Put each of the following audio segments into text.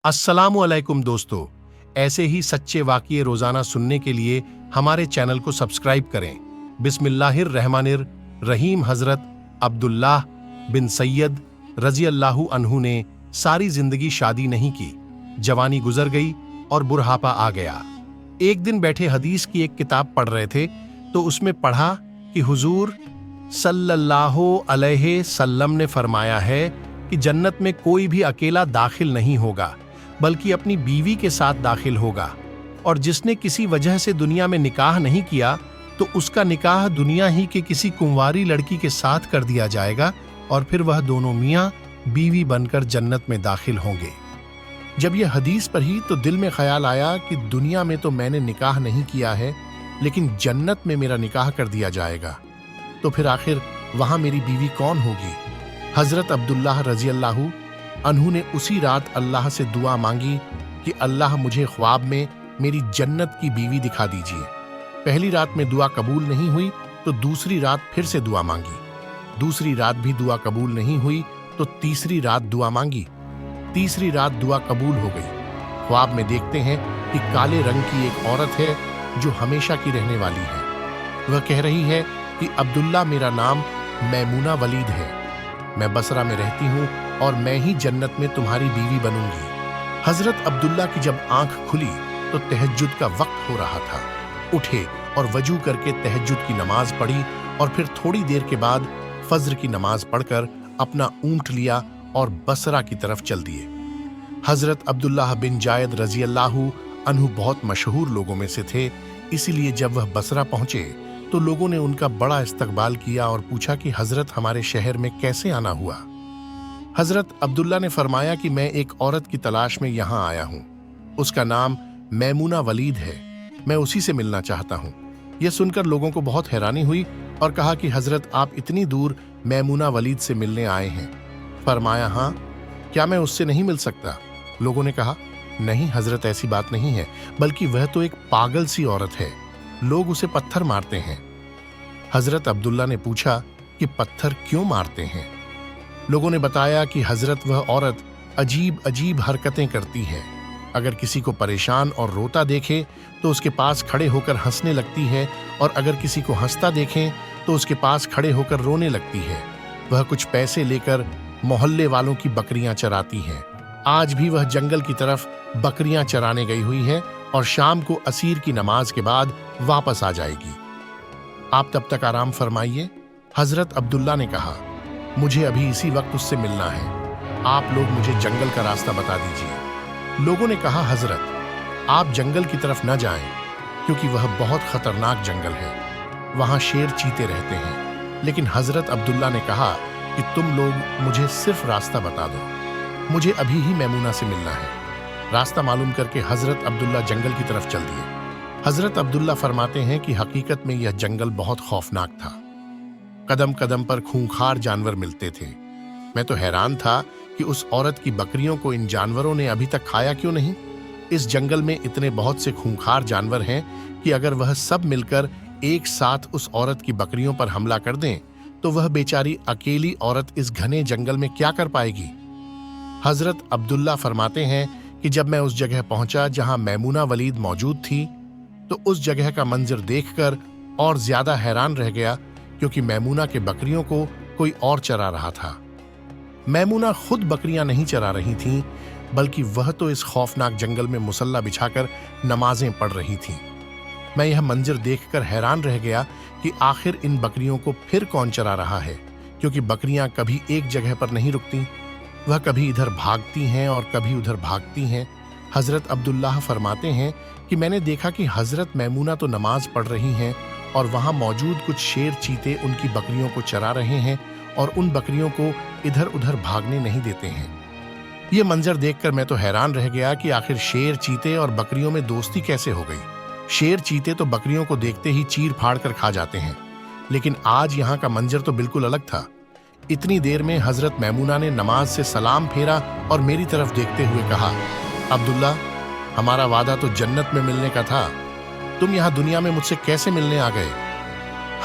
अस्सलामुअलैकुम दोस्तों, ऐसे ही सच्चे वाक़ये रोज़ाना सुनने के लिए हमारे चैनल को सब्सक्राइब करें। बिस्मिल्लाहिर्रहमानिर्रहीम। हज़रत अब्दुल्लाह बिन सैयद रज़ी अल्लाहु अन्हु ने सारी ज़िंदगी शादी नहीं की। जवानी गुजर गई और बुढ़ापा आ गया। एक दिन बैठे हदीस की एक किताब पढ़ रहे थे तो उसमें पढ़ा कि हुज़ूर सल्लल्लाहु अलैहि वसल्लम ने फरमाया है कि जन्नत में कोई भी अकेला दाखिल नहीं होगा बल्कि अपनी बीवी के साथ दाखिल होगा, और जिसने किसी वजह से दुनिया में निकाह नहीं किया तो उसका निकाह दुनिया ही के किसी कुंवारी लड़की के साथ कर दिया जाएगा और फिर वह दोनों मियाँ बीवी बनकर जन्नत में दाखिल होंगे। जब यह हदीस पढ़ी तो दिल में ख्याल आया कि दुनिया में तो मैंने निकाह नहीं किया है, लेकिन जन्नत में मेरा निकाह कर दिया जाएगा, तो फिर आखिर वहां मेरी बीवी कौन होगी। हजरत अब्दुल्लाह रजी अल्लाहु अन्हु ने उसी रात अल्लाह से दुआ मांगी कि अल्लाह मुझे ख्वाब में मेरी जन्नत की बीवी दिखा दीजिए। पहली रात में दुआ कबूल नहीं हुई तो दूसरी रात फिर से दुआ मांगी। दूसरी रात भी दुआ कबूल नहीं हुई तो तीसरी रात दुआ मांगी। तीसरी रात दुआ कबूल हो गई। ख्वाब में देखते हैं कि काले रंग की एक औरत है जो हमेशा की रहने वाली है। वह कह रही है कि अब्दुल्ला मेरा नाम मैमूना वलीद है, मैं बसरा में रहती हूँ और मैं ही जन्नत में तुम्हारी बीवी बनूंगी। हजरत अब्दुल्ला की जब आंख खुली तो तहज्जुद का वक्त हो रहा था। उठे और वजू करके तहज्जुद की नमाज पढ़ी और फिर थोड़ी देर के बाद फज्र की नमाज पढ़कर अपना ऊंट लिया और बसरा की तरफ चल दिए। हजरत अब्दुल्लाह बिन जायद रजी अल्लाहु अन्हु बहुत मशहूर लोगों में से थे, इसीलिए जब वह बसरा पहुंचे तो लोगों ने उनका बड़ा इस्तकबाल किया और पूछा कि हजरत हमारे शहर में कैसे आना हुआ। हजरत अब्दुल्ला ने फरमाया कि मैं एक औरत की तलाश में यहाँ आया हूँ, उसका नाम मैमूना वलीद है, मैं उसी से मिलना चाहता हूँ। यह सुनकर लोगों को बहुत हैरानी हुई और कहा कि हजरत आप इतनी दूर मैमूना वलीद से मिलने आए हैं। फरमाया हाँ, क्या मैं उससे नहीं मिल सकता? लोगों ने कहा नहीं हजरत, ऐसी बात नहीं है, बल्कि वह तो एक पागल सी औरत है, लोग उसे पत्थर मारते हैं। हजरत अब्दुल्ला ने पूछा कि पत्थर क्यों मारते हैं? लोगों ने बताया कि हजरत वह औरत अजीब अजीब हरकतें करती है। अगर किसी को परेशान और रोता देखे तो उसके पास खड़े होकर हंसने लगती है, और अगर किसी को हंसता देखें तो उसके पास खड़े होकर रोने लगती है। वह कुछ पैसे लेकर मोहल्ले वालों की बकरियां चराती है। आज भी वह जंगल की तरफ बकरियां चराने गई हुई है और शाम को असीर की नमाज के बाद वापस आ जाएगी। आप तब तक आराम फरमाइए। हजरत अब्दुल्ला ने कहा मुझे अभी इसी वक्त उससे मिलना है, आप लोग मुझे जंगल का रास्ता बता दीजिए। लोगों ने कहा हजरत आप जंगल की तरफ न जाएं, क्योंकि वह बहुत खतरनाक जंगल है, वहां शेर चीते रहते हैं। लेकिन हजरत अब्दुल्ला ने कहा कि तुम लोग मुझे सिर्फ रास्ता बता दो, मुझे अभी ही मैमूना से मिलना है। रास्ता मालूम करके हजरत अब्दुल्ला जंगल की तरफ चल दिए। हजरत अब्दुल्ला फरमाते हैं कि हकीकत में यह जंगल बहुत खौफनाक था। कदम कदम पर खूंखार जानवर मिलते थे। मैं तो हैरान था कि उस औरत की बकरियों को इन जानवरों ने अभी तक खाया क्यों नहीं। इस जंगल में इतने बहुत से खूंखार जानवर हैं कि अगर वह सब मिलकर एक साथ उस औरत की बकरियों पर हमला कर दें तो वह बेचारी अकेली औरत इस घने जंगल में क्या कर पाएगी। हजरत अब्दुल्ला फरमाते हैं कि जब मैं उस जगह पहुंचा जहां मैमूना वलीद मौजूद थी तो उस जगह का मंजर देखकर और ज्यादा हैरान रह गया, क्योंकि मैमूना के बकरियों को कोई और चरा रहा था। मैमूना खुद बकरियां नहीं चरा रही थीं, बल्कि वह तो इस खौफनाक जंगल में मुसल्ला बिछाकर नमाजें पढ़ रही थीं। मैं यह मंजर देखकर हैरान रह गया कि आखिर इन बकरियों को फिर कौन चरा रहा है, क्योंकि बकरियां कभी एक जगह पर नहीं रुकती, वह कभी इधर भागती हैं और कभी उधर भागती हैं। हजरत अब्दुल्लाह फरमाते हैं कि मैंने देखा कि हजरत मैमूना तो नमाज पढ़ रही हैं और वहां मौजूद कुछ शेर चीते उनकी बकरियों को चरा रहे हैं और उन बकरियों को इधर उधर भागने नहीं देते हैं। ये मंजर देखकर मैं तो हैरान रह गया कि आखिर शेर चीते और बकरियों में दोस्ती कैसे हो गई। शेर चीते तो बकरियों को देखते ही चीर फाड़ कर खा जाते हैं, लेकिन आज यहाँ का मंजर तो बिल्कुल अलग था। इतनी देर में हजरत मैमूना ने नमाज से सलाम फेरा और मेरी तरफ देखते हुए कहा अब्दुल्ला, हमारा वादा तो जन्नत में मिलने का था, तुम यहाँ दुनिया में मुझसे कैसे मिलने आ गए।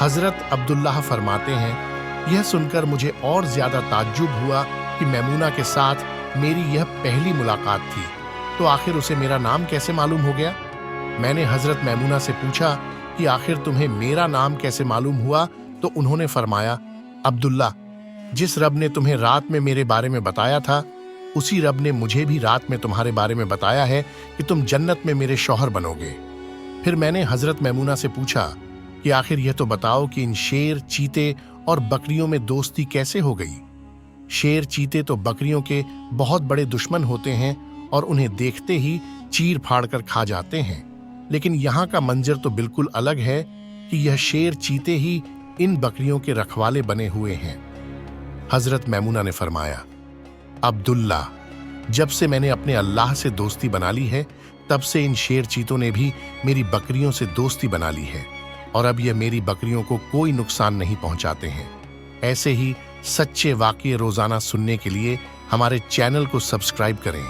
हजरत अब्दुल्लाह फरमाते हैं यह सुनकर मुझे और ज्यादा ताज्जुब हुआ कि मैमूना के साथ मेरी यह पहली मुलाकात थी। तो आखिर उसे मेरा नाम कैसे मालूम हो गया? मैंने हजरत मैमूना से पूछा कि आखिर तुम्हें मेरा नाम कैसे मालूम हुआ? तो उन्होंने फरमाया, अब्दुल्ला, जिस रब ने तुम्हें रात में मेरे बारे में बताया था, उसी रब ने मुझे भी रात में तुम्हारे बारे में बताया है कि तुम जन्नत में मेरे शौहर बनोगे। फिर मैंने हजरत मैमूना से पूछा कि आखिर यह तो बताओ कि इन शेर, चीते और बकरियों में दोस्ती कैसे हो गई? शेर, चीते तो बकरियों के बहुत बड़े दुश्मन होते हैं और उन्हें देखते ही चीर फाड़ कर खा जाते हैं, लेकिन यहाँ का मंजर तो बिल्कुल अलग है कि यह शेर, चीते ही इन बकरियों के रखवाले बने हुए हैं। हजरत मैमूना ने फरमाया, अब्दुल्ला, जब से मैंने अपने अल्लाह से दोस्ती बना ली है, तब से इन शेर, चीतों ने भी मेरी बकरियों से दोस्ती बना ली है और अब यह मेरी बकरियों को कोई नुकसान नहीं पहुंचाते हैं। ऐसे ही सच्चे वाक़ये रोजाना सुनने के लिए हमारे चैनल को सब्सक्राइब करें।